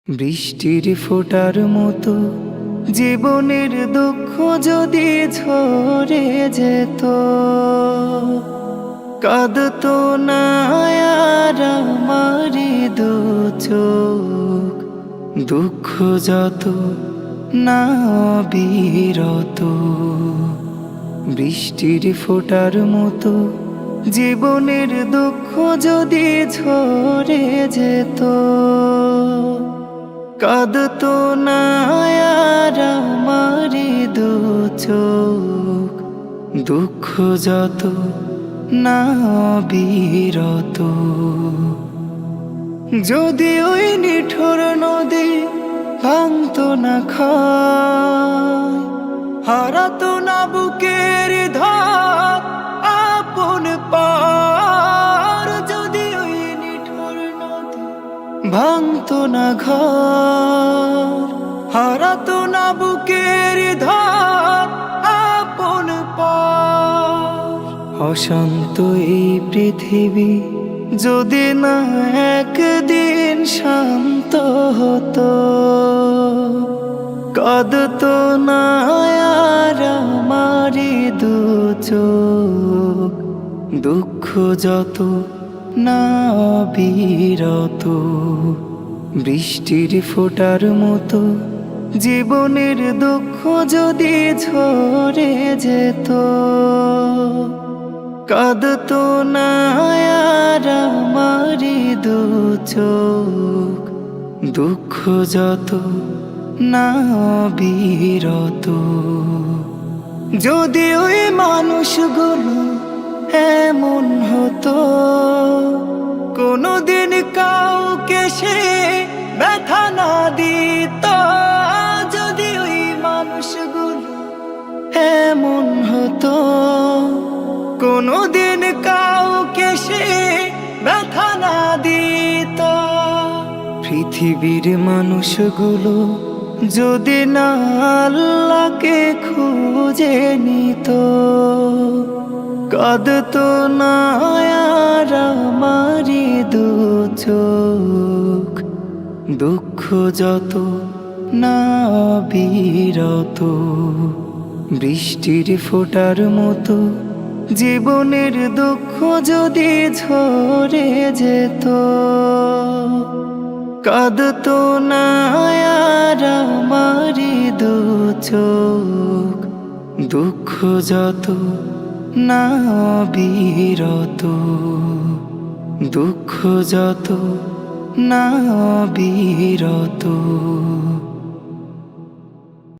বৃষ্টির ফোঁটার মতো জীবনের দুঃখ যদি ঝরে যেত, কাঁদতো না আর আমারি দু চোখ। দুঃখ যত না বিরত, বৃষ্টির ফোঁটার মতো জীবনের দুঃখ যদি ঝরে যেত, কাঁদতো না আর আমারি দু চোখ। দুঃখ যত না বিরত, যদি ওই নিঠুর নদী ভাঙতো না খায়, হারাতো না বুকের ধার আপন পার। যদি ওই নিঠুর নদী ভাঙতো না ঘর, হারাতো না বুকের ধার আপন পার। অশান্ত এই পৃথিবী যদি না একদিন শান্ত হতো, কাঁদতো না আর আমারি দু চোখ। দুঃখ যত না বিরত, বৃষ্টির ফোঁটার মতো জীবনের দুঃখ যদি ঝরে যেত, কাঁদতো না আর আমারি দু চোখ। দুঃখ যত না বিরত, যদি ওই মানুষগুলো এমন হতো, কোনোদিন কাউকে সে ব্যথা না দিত। যদি ওই মানুষগুলো এমন হতো, কোনোদিন কাউকে সে ব্যথা না দিত। পৃথিবীর মানুষগুলো যদি না আল্লাহকে খুঁজে নিত, কাঁদতো না আর আমারি দু চোখ। দুঃখ যত না বিরত, বৃষ্টির ফোঁটার মতো জীবনের দুঃখ যদি ঝরে যেত, কাঁদতো না আর আমারি দু চোখ। দুঃখ যত না বিরত, দুঃখ যত না বিরত।